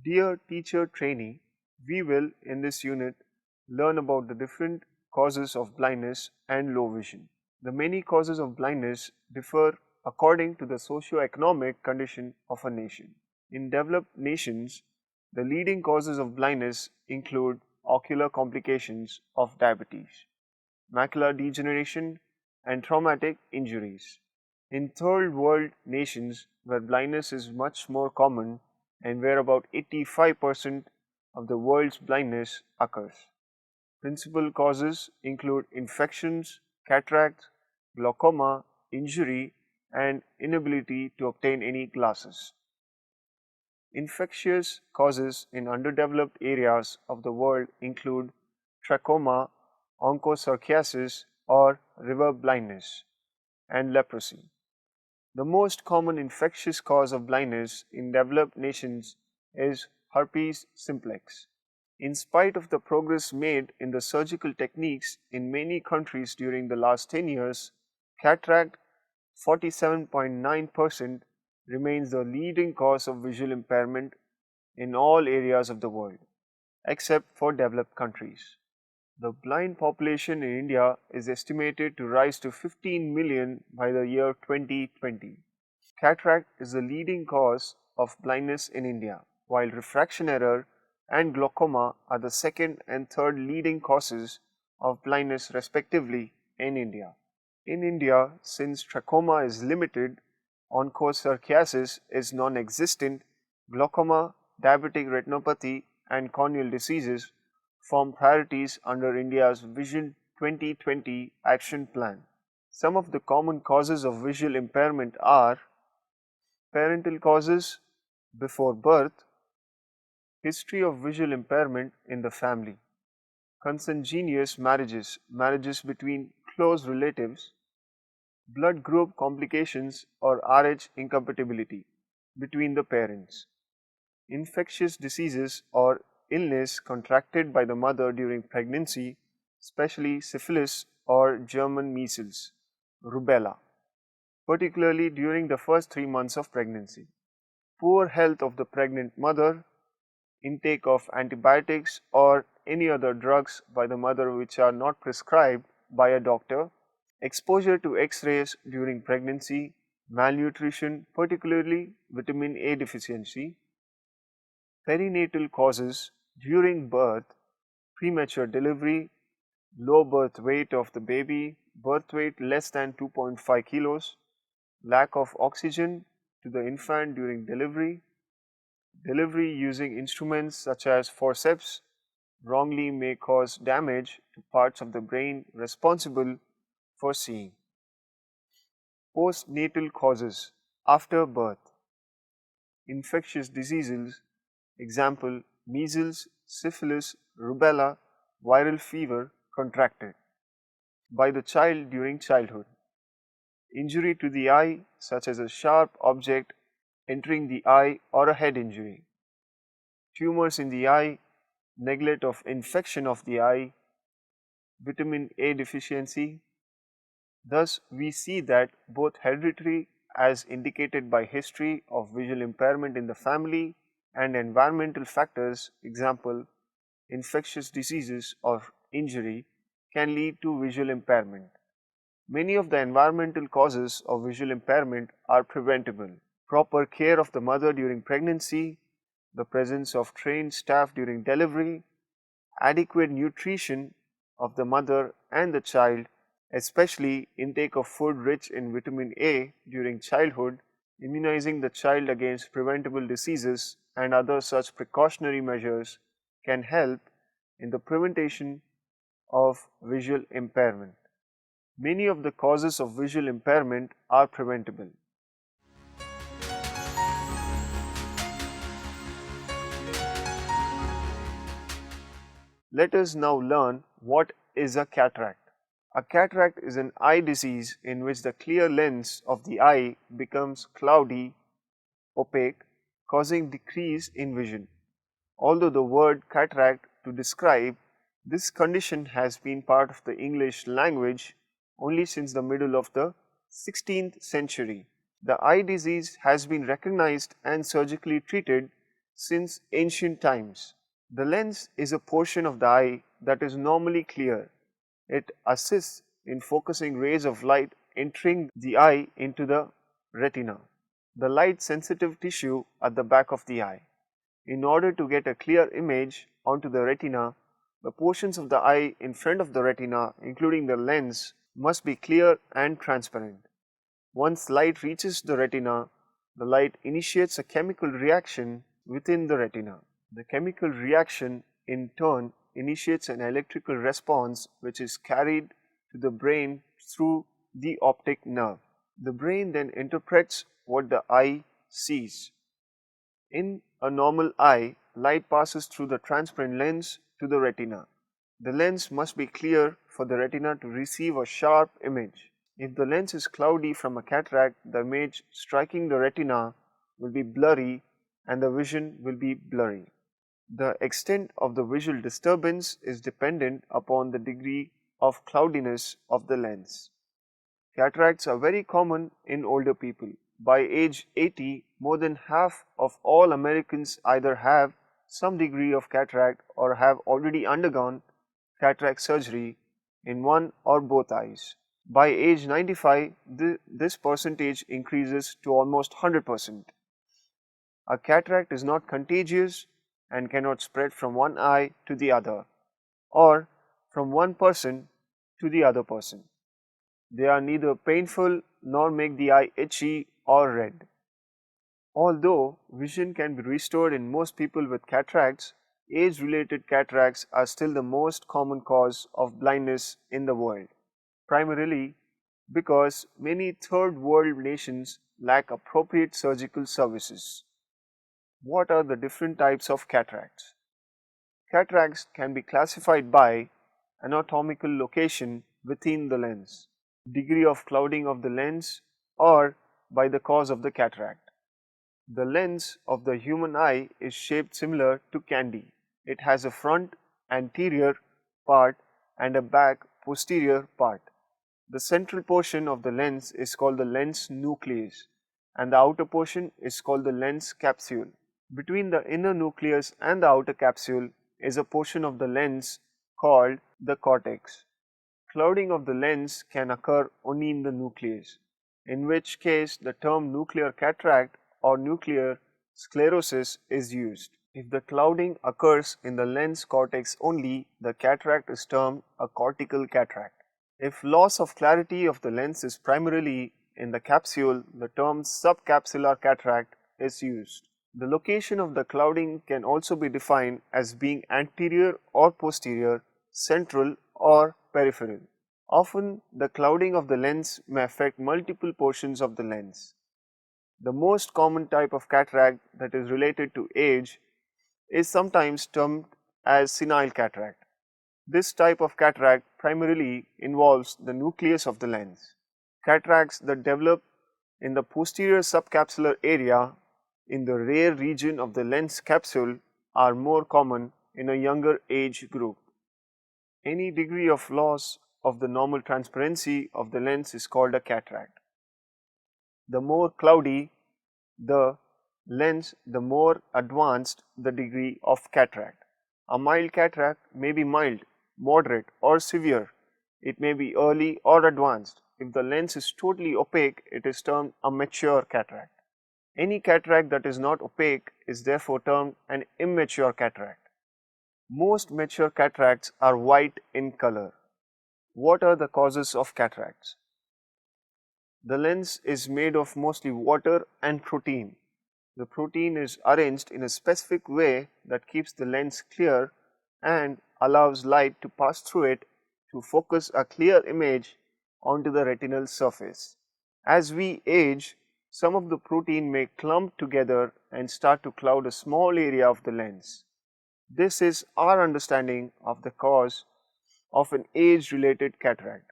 Dear teacher trainee, we will in this unit learn about the different causes of blindness and low vision. The many causes of blindness differ according to the socio-economic condition of a nation. In developed nations, the leading causes of blindness include ocular complications of diabetes, macular degeneration, and traumatic injuries. In third world nations, where blindness is much more common and where about 85% of the world's blindness occurs. Principal causes include infections, cataracts, glaucoma, injury, and inability to obtain any glasses. Infectious causes in underdeveloped areas of the world include trachoma, onchocerciasis, or river blindness, and leprosy. The most common infectious cause of blindness in developed nations is herpes simplex. In spite of the progress made in the surgical techniques in many countries during the last 10 years, cataract 47.9% remains the leading cause of visual impairment in all areas of the world, except for developed countries. The blind population in India is estimated to rise to 15 million by the year 2020. Cataract is the leading cause of blindness in India, while refraction error and glaucoma are the second and third leading causes of blindness respectively in India. In India, since trachoma is limited, onchocerciasis is non-existent, glaucoma, diabetic retinopathy, and corneal diseases form priorities under India's Vision 2020 action plan. Some of the common causes of visual impairment are parental causes before birth, history of visual impairment in the family, consanguineous marriages, marriages between close relatives, blood group complications or Rh incompatibility between the parents, infectious diseases or illness contracted by the mother during pregnancy, especially syphilis or German measles, rubella, particularly during the first 3 months of pregnancy, poor health of the pregnant mother, intake of antibiotics or any other drugs by the mother which are not prescribed by a doctor, exposure to X-rays during pregnancy, malnutrition, particularly vitamin A deficiency, perinatal causes during birth, premature delivery, low birth weight of the baby, birth weight less than 2.5 kilos, lack of oxygen to the infant during delivery, delivery using instruments such as forceps wrongly may cause damage to parts of the brain responsible for seeing. Postnatal causes after birth, infectious diseases, example measles, syphilis, rubella, viral fever contracted by the child during childhood, injury to the eye such as a sharp object entering the eye or a head injury, tumors in the eye, neglect of infection of the eye, vitamin A deficiency. Thus, we see that both hereditary, as indicated by history of visual impairment in the family, and environmental factors, example, infectious diseases or injury, can lead to visual impairment. Many of the environmental causes of visual impairment are preventable. Proper care of the mother during pregnancy, the presence of trained staff during delivery, adequate nutrition of the mother and the child, especially intake of food rich in vitamin A during childhood, immunizing the child against preventable diseases and other such precautionary measures can help in the prevention of visual impairment. Many of the causes of visual impairment are preventable. Let us now learn what is a cataract. A cataract is an eye disease in which the clear lens of the eye becomes cloudy, opaque, causing decrease in vision. Although the word cataract to describe this condition has been part of the English language only since the middle of the 16th century. The eye disease has been recognized and surgically treated since ancient times. The lens is a portion of the eye that is normally clear. It assists in focusing rays of light entering the eye into the retina, the light sensitive tissue at the back of the eye. In order to get a clear image onto the retina, the portions of the eye in front of the retina, including the lens, must be clear and transparent. Once light reaches the retina, the light initiates a chemical reaction within the retina. The chemical reaction in turn initiates an electrical response which is carried to the brain through the optic nerve. The brain then interprets what the eye sees. In a normal eye, light passes through the transparent lens to the retina. The lens must be clear for the retina to receive a sharp image. If the lens is cloudy from a cataract, the image striking the retina will be blurry and the vision will be blurry. The extent of the visual disturbance is dependent upon the degree of cloudiness of the lens. Cataracts are very common in older people. By age 80, more than half of all Americans either have some degree of cataract or have already undergone cataract surgery in one or both eyes. By age 95, this percentage increases to almost 100%. A cataract is not contagious and cannot spread from one eye to the other or from one person to the other person. They are neither painful nor make the eye itchy or red. Although vision can be restored in most people with cataracts, age-related cataracts are still the most common cause of blindness in the world, primarily because many third world nations lack appropriate surgical services. What are the different types of cataracts? Cataracts can be classified by anatomical location within the lens, degree of clouding of the lens, or by the cause of the cataract. The lens of the human eye is shaped similar to candy. It has a front anterior part and a back posterior part. The central portion of the lens is called the lens nucleus and the outer portion is called the lens capsule. Between the inner nucleus and the outer capsule is a portion of the lens called the cortex. Clouding of the lens can occur only in the nucleus, in which case the term nuclear cataract or nuclear sclerosis is used. If the clouding occurs in the lens cortex only, the cataract is termed a cortical cataract. If loss of clarity of the lens is primarily in the capsule, the term subcapsular cataract is used. The location of the clouding can also be defined as being anterior or posterior, central or peripheral. Often, the clouding of the lens may affect multiple portions of the lens. The most common type of cataract that is related to age is sometimes termed as senile cataract. This type of cataract primarily involves the nucleus of the lens. Cataracts that develop in the posterior subcapsular area in the rear region of the lens capsule are more common in a younger age group. Any degree of loss of the normal transparency of the lens is called a cataract. The more cloudy the lens, the more advanced the degree of cataract. A mild cataract may be mild, moderate or severe. It may be early or advanced. If the lens is totally opaque, it is termed a mature cataract. Any cataract that is not opaque is therefore termed an immature cataract. Most mature cataracts are white in color. What are the causes of cataracts? The lens is made of mostly water and protein. The protein is arranged in a specific way that keeps the lens clear and allows light to pass through it to focus a clear image onto the retinal surface. As we age, some of the protein may clump together and start to cloud a small area of the lens. This is our understanding of the cause of an age-related cataract.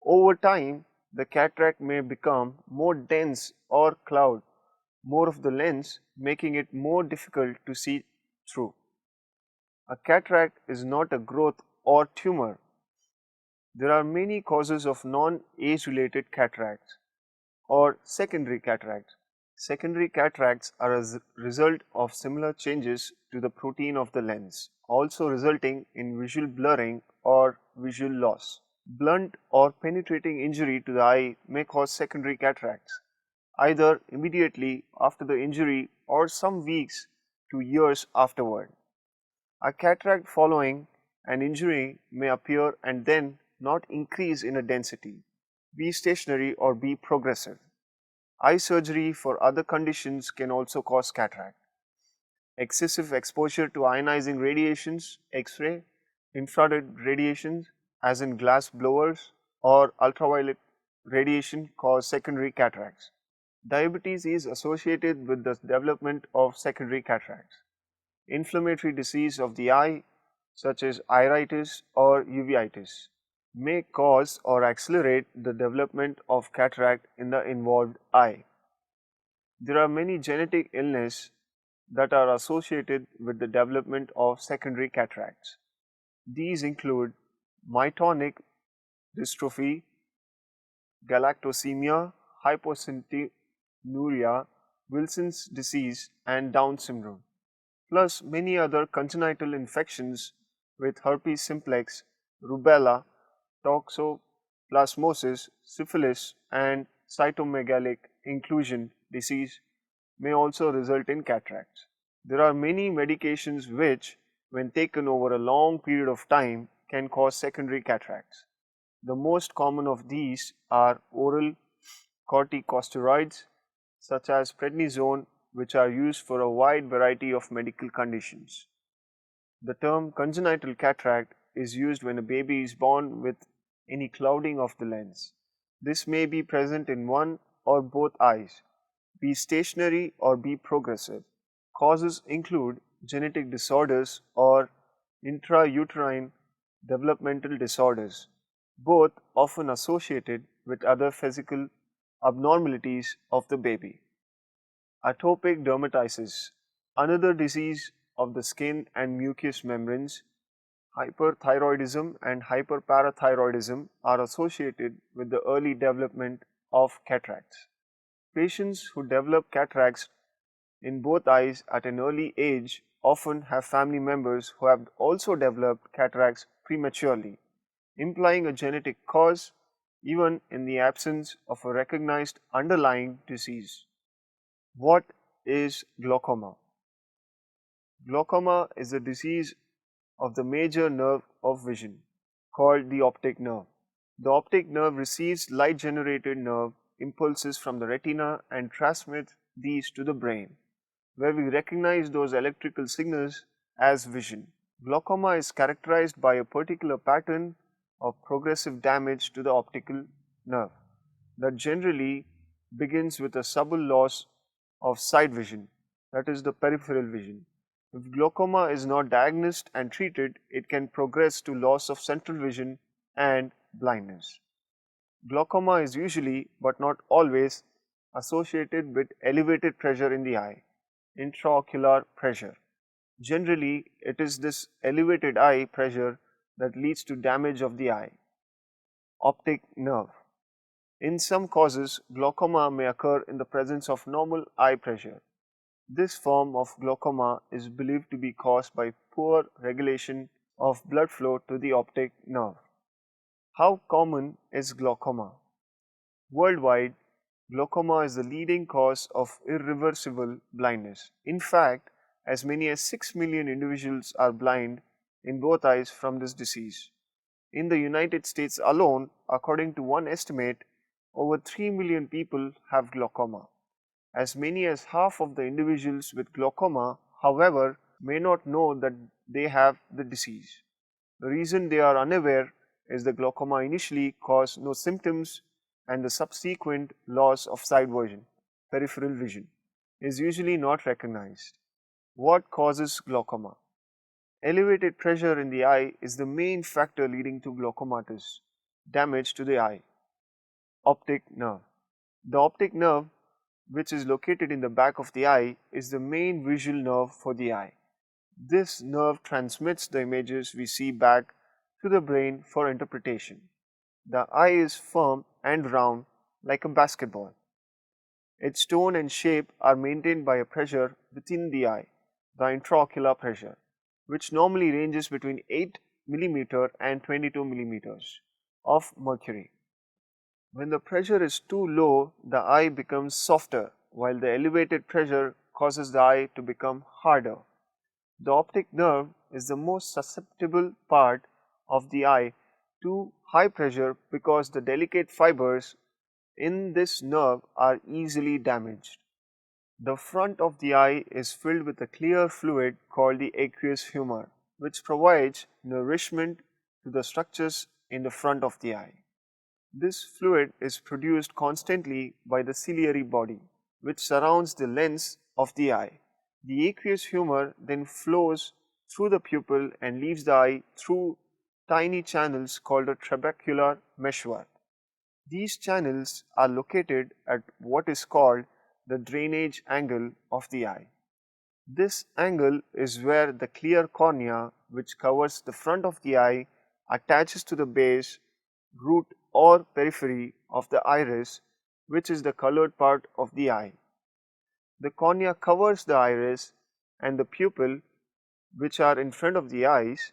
Over time, the cataract may become more dense or cloud more of the lens, making it more difficult to see through. A cataract is not a growth or tumor. There are many causes of non-age related cataracts or secondary cataracts. Secondary cataracts are a result of similar changes to the protein of the lens, also resulting in visual blurring or visual loss. Blunt or penetrating injury to the eye may cause secondary cataracts, either immediately after the injury or some weeks to years afterward. A cataract following an injury may appear and then not increase in a density, be stationary or be progressive. Eye surgery for other conditions can also cause cataract. Excessive exposure to ionizing radiations, X-ray, infrared radiations, as in glass blowers, or ultraviolet radiation cause secondary cataracts. Diabetes is associated with the development of secondary cataracts. Inflammatory disease of the eye, such as iritis or uveitis, may cause or accelerate the development of cataract in the involved eye. There are many genetic illnesses that are associated with the development of secondary cataracts. These include myotonic dystrophy, galactosemia, hypocystinuria, Wilson's disease, and Down syndrome, plus many other congenital infections with herpes simplex, rubella, toxoplasmosis, syphilis, and cytomegalic inclusion disease may also result in cataracts. There are many medications which, when taken over a long period of time, can cause secondary cataracts. The most common of these are oral corticosteroids, such as prednisone, which are used for a wide variety of medical conditions. The term congenital cataract is used when a baby is born with any clouding of the lens. This may be present in one or both eyes, be stationary or be progressive. Causes include genetic disorders or intrauterine developmental disorders, both often associated with other physical abnormalities of the baby. Atopic dermatitis, another disease of the skin and mucous membranes. Hyperthyroidism and hyperparathyroidism are associated with the early development of cataracts. Patients who develop cataracts in both eyes at an early age often have family members who have also developed cataracts prematurely, implying a genetic cause even in the absence of a recognized underlying disease. What is glaucoma? Glaucoma is a disease of the major nerve of vision, called the optic nerve. The optic nerve receives light generated nerve impulses from the retina and transmits these to the brain, where we recognize those electrical signals as vision. Glaucoma is characterized by a particular pattern of progressive damage to the optical nerve that generally begins with a subtle loss of sight vision, that is, the peripheral vision. If glaucoma is not diagnosed and treated, it can progress to loss of central vision and blindness. Glaucoma is usually, but not always, associated with elevated pressure in the eye, intraocular pressure. Generally, it is this elevated eye pressure that leads to damage of the eye. Optic nerve. In some causes, glaucoma may occur in the presence of normal eye pressure. This form of glaucoma is believed to be caused by poor regulation of blood flow to the optic nerve. How common is glaucoma? Worldwide, glaucoma is the leading cause of irreversible blindness. In fact, as many as 6 million individuals are blind in both eyes from this disease. In the United States alone, according to one estimate, over 3 million people have glaucoma. As many as half of the individuals with glaucoma, however, may not know that they have the disease. The reason they are unaware is the glaucoma initially caused no symptoms and the subsequent loss of sight vision, peripheral vision, is usually not recognized. What causes glaucoma? Elevated pressure in the eye is the main factor leading to glaucomatous damage to the eye. Optic nerve. The optic nerve, which is located in the back of the eye, is the main visual nerve for the eye. This nerve transmits the images we see back to the brain for interpretation. The eye is firm and round like a basketball. Its tone and shape are maintained by a pressure within the eye, the intraocular pressure, which normally ranges between 8 mm and 22 millimeters of mercury. When the pressure is too low, the eye becomes softer, while the elevated pressure causes the eye to become harder. The optic nerve is the most susceptible part of the eye to high pressure because the delicate fibers in this nerve are easily damaged. The front of the eye is filled with a clear fluid called the aqueous humor, which provides nourishment to the structures in the front of the eye. This fluid is produced constantly by the ciliary body, which surrounds the lens of the eye. The aqueous humor then flows through the pupil and leaves the eye through tiny channels called a trabecular meshwork. These channels are located at what is called the drainage angle of the eye. This angle is where the clear cornea, which covers the front of the eye, attaches to the base, root or periphery of the iris, which is the colored part of the eye. The cornea covers the iris and the pupil, which are in front of the eyes.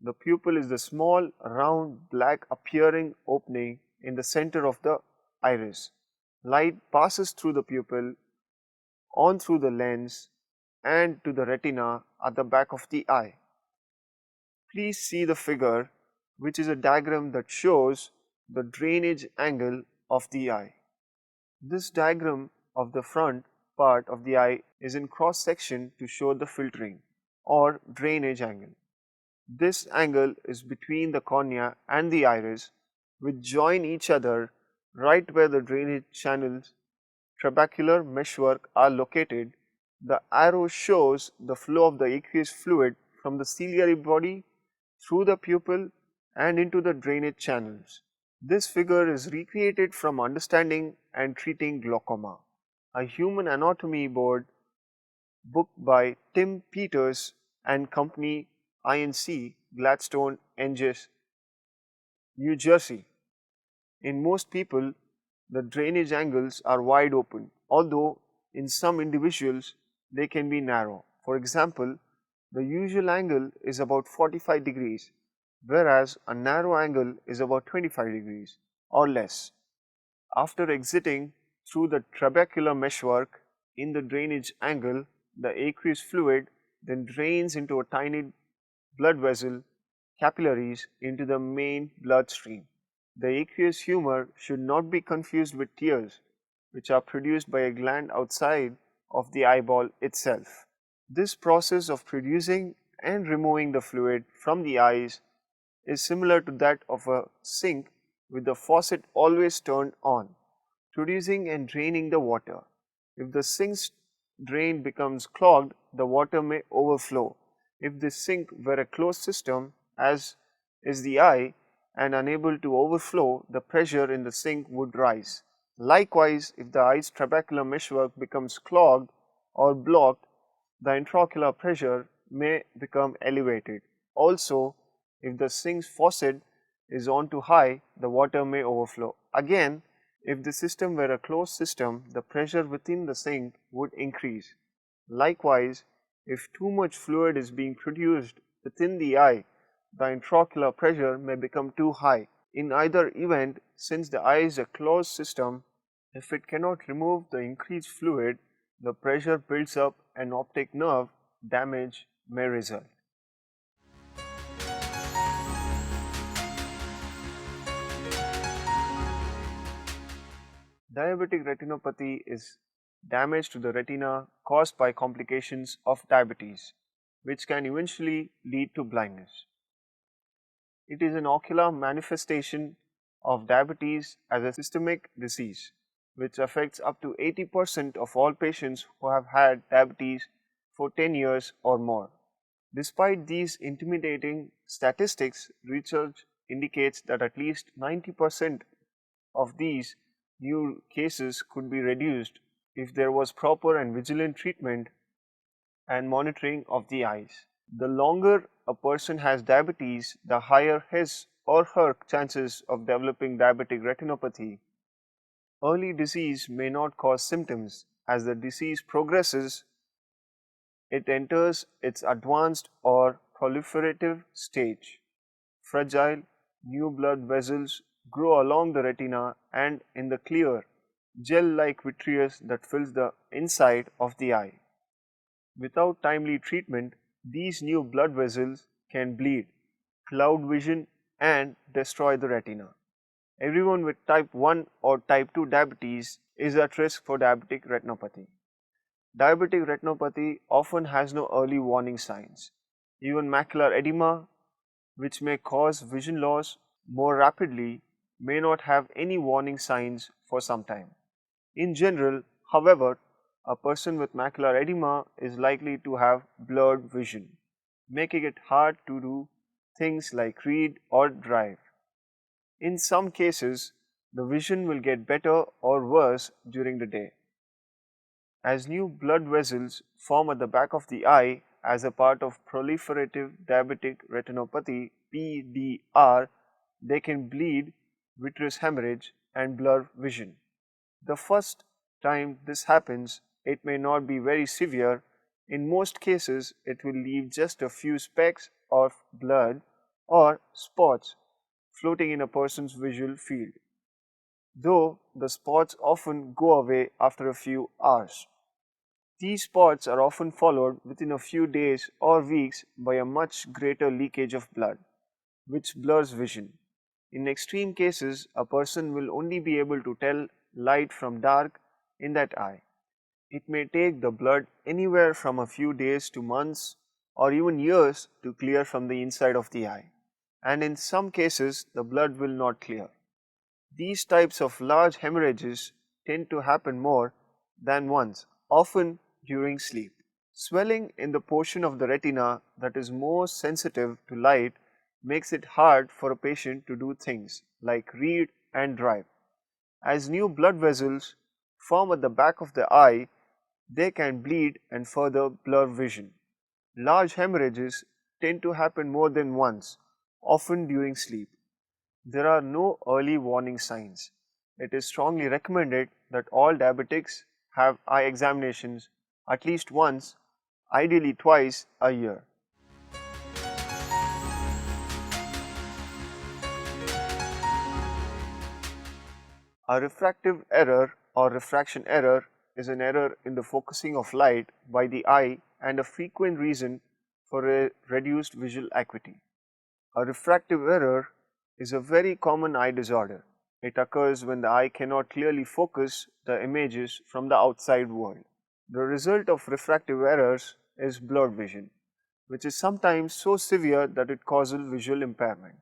The pupil is the small, round, black appearing opening in the center of the iris. Light passes through the pupil, on through the lens, and to the retina at the back of the eye. Please see the figure, which is a diagram that shows the drainage angle of the eye. This diagram of the front part of the eye is in cross section to show the filtering or drainage angle. This angle is between the cornea and the iris, which join each other right where the drainage channels trabecular meshwork are located. The arrow shows the flow of the aqueous fluid from the ciliary body through the pupil and into the drainage channels. This figure is recreated from Understanding and Treating Glaucoma, a human anatomy board book by Tim Peters and Company Inc., Gladstone, NGS, New Jersey. In most people, the drainage angles are wide open, although in some individuals they can be narrow. For example, the usual angle is about 45 degrees, whereas a narrow angle is about 25 degrees or less. After exiting through the trabecular meshwork in the drainage angle, the aqueous fluid then drains into a tiny blood vessel, capillaries, into the main bloodstream. The aqueous humor should not be confused with tears, which are produced by a gland outside of the eyeball itself. This process of producing and removing the fluid from the eyes is similar to that of a sink with the faucet always turned on, producing and draining the water. If the sink's drain becomes clogged, the water may overflow. If the sink were a closed system, as is the eye, and unable to overflow, the pressure in the sink would rise. Likewise, if the eye's trabecular meshwork becomes clogged or blocked, the intraocular pressure may become elevated. Also, if the sink's faucet is on too high, the water may overflow. Again, if the system were a closed system, the pressure within the sink would increase. Likewise, if too much fluid is being produced within the eye, the intraocular pressure may become too high. In either event, since the eye is a closed system, if it cannot remove the increased fluid, the pressure builds up and optic nerve damage may result. Diabetic retinopathy is damage to the retina caused by complications of diabetes, which can eventually lead to blindness. It is an ocular manifestation of diabetes as a systemic disease, which affects up to 80% of all patients who have had diabetes for 10 years or more. Despite these intimidating statistics, research indicates that at least 90% of these new cases could be reduced if there was proper and vigilant treatment and monitoring of the eyes. The longer a person has diabetes, the higher his or her chances of developing diabetic retinopathy. Early disease may not cause symptoms. As the disease progresses, it enters its advanced or proliferative stage. Fragile, new blood vessels grow along the retina and in the clear, gel-like vitreous that fills the inside of the eye. Without timely treatment, these new blood vessels can bleed, cloud vision, and destroy the retina. Everyone with type 1 or type 2 diabetes is at risk for diabetic retinopathy. Diabetic retinopathy often has no early warning signs. Even macular edema, which may cause vision loss more rapidly, may not have any warning signs for some time. In general, however, a person with macular edema is likely to have blurred vision, making it hard to do things like read or drive. In some cases, the vision will get better or worse during the day. As new blood vessels form at the back of the eye as a part of proliferative diabetic retinopathy (PDR), they can bleed, vitreous hemorrhage, and blur vision. The first time this happens, it may not be very severe. In most cases, it will leave just a few specks of blood or spots floating in a person's visual field, though the spots often go away after a few hours. These spots are often followed within a few days or weeks by a much greater leakage of blood, which blurs vision. In extreme cases, a person will only be able to tell light from dark in that eye. It may take the blood anywhere from a few days to months or even years to clear from the inside of the eye, and in some cases, the blood will not clear. These types of large hemorrhages tend to happen more than once, often during sleep. Swelling in the portion of the retina that is most sensitive to light makes it hard for a patient to do things like read and drive. As new blood vessels form at the back of the eye, they can bleed and further blur vision. Large hemorrhages tend to happen more than once, often during sleep. There are no early warning signs. It is strongly recommended that all diabetics have eye examinations at least once, ideally twice a year. A refractive error or refraction error is an error in the focusing of light by the eye and a frequent reason for a reduced visual acuity. A refractive error is a very common eye disorder. It occurs when the eye cannot clearly focus the images from the outside world. The result of refractive errors is blurred vision, which is sometimes so severe that it causes visual impairment.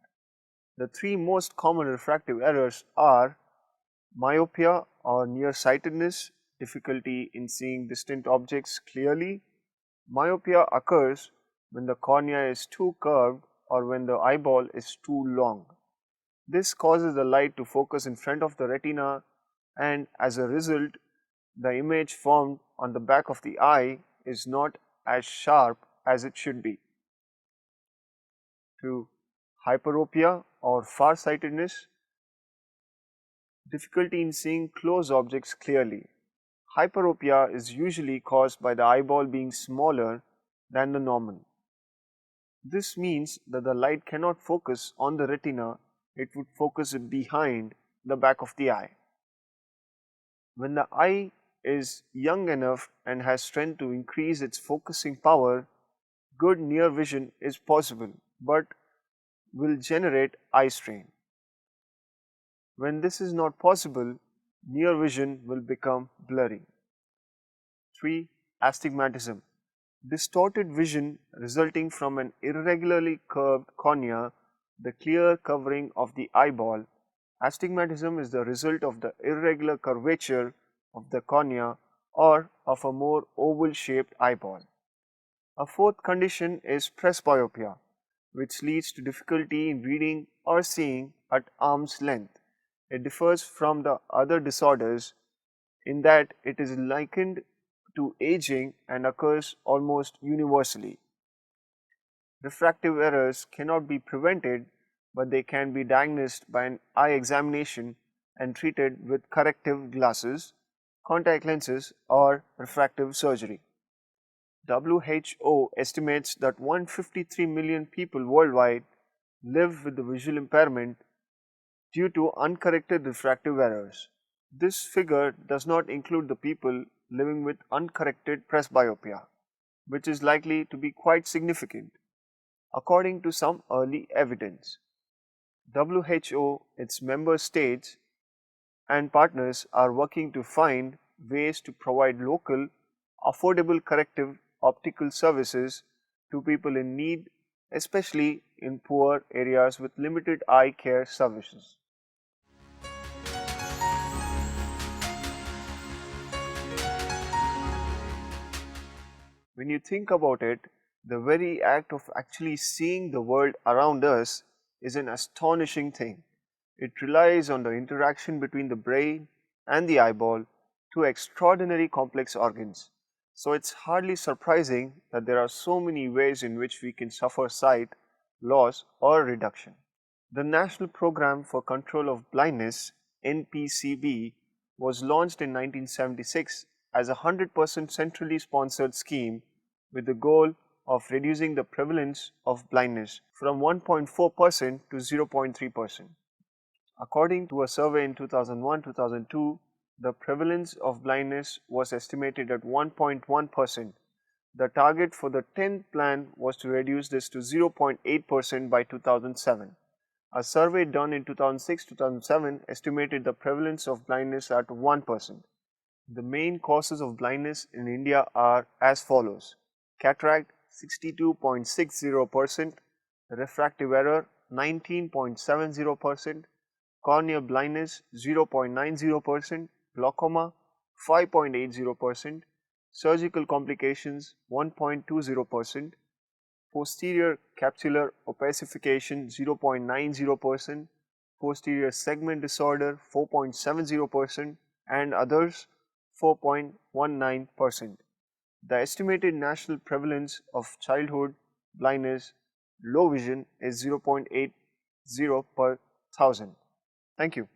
The three most common refractive errors are myopia or nearsightedness, difficulty in seeing distant objects clearly. Myopia occurs when the cornea is too curved or when the eyeball is too long. This causes the light to focus in front of the retina, and as a result, the image formed on the back of the eye is not as sharp as it should be. 2. Hyperopia or farsightedness, difficulty in seeing close objects clearly. Hyperopia is usually caused by the eyeball being smaller than the normal. This means that the light cannot focus on the retina, it would focus it behind the back of the eye. When the eye is young enough and has strength to increase its focusing power, good near vision is possible but will generate eye strain. When this is not possible, near vision will become blurry. 3. Astigmatism. Distorted vision resulting from an irregularly curved cornea, the clear covering of the eyeball. Astigmatism is the result of the irregular curvature of the cornea or of a more oval shaped eyeball. A fourth condition is presbyopia, which leads to difficulty in reading or seeing at arm's length. It differs from the other disorders in that it is likened to aging and occurs almost universally. Refractive errors cannot be prevented, but they can be diagnosed by an eye examination and treated with corrective glasses, contact lenses, or refractive surgery. WHO estimates that 153 million people worldwide live with the visual impairment due to uncorrected refractive errors. This figure does not include the people living with uncorrected presbyopia, which is likely to be quite significant. According to some early evidence, WHO, its member states, and partners are working to find ways to provide local, affordable corrective optical services to people in need, especially in poor areas with limited eye care services. When you think about it, the very act of actually seeing the world around us is an astonishing thing. It relies on the interaction between the brain and the eyeball, two extraordinary complex organs. So it's hardly surprising that there are so many ways in which we can suffer sight loss or reduction. The National Program for Control of Blindness (NPCB) was launched in 1976 as a 100% centrally sponsored scheme with the goal of reducing the prevalence of blindness from 1.4% to 0.3%. According to a survey in 2001-2002, the prevalence of blindness was estimated at 1.1%. The target for the 10th plan was to reduce this to 0.8% by 2007. A survey done in 2006-2007 estimated the prevalence of blindness at 1%. The main causes of blindness in India are as follows: cataract 62.60%, refractive error 19.70%, corneal blindness 0.90%, glaucoma 5.80%, surgical complications 1.20%, posterior capsular opacification 0.90%, posterior segment disorder 4.70%, and others 4.19%. The estimated national prevalence of childhood blindness, low vision is 0.80 per thousand. Thank you.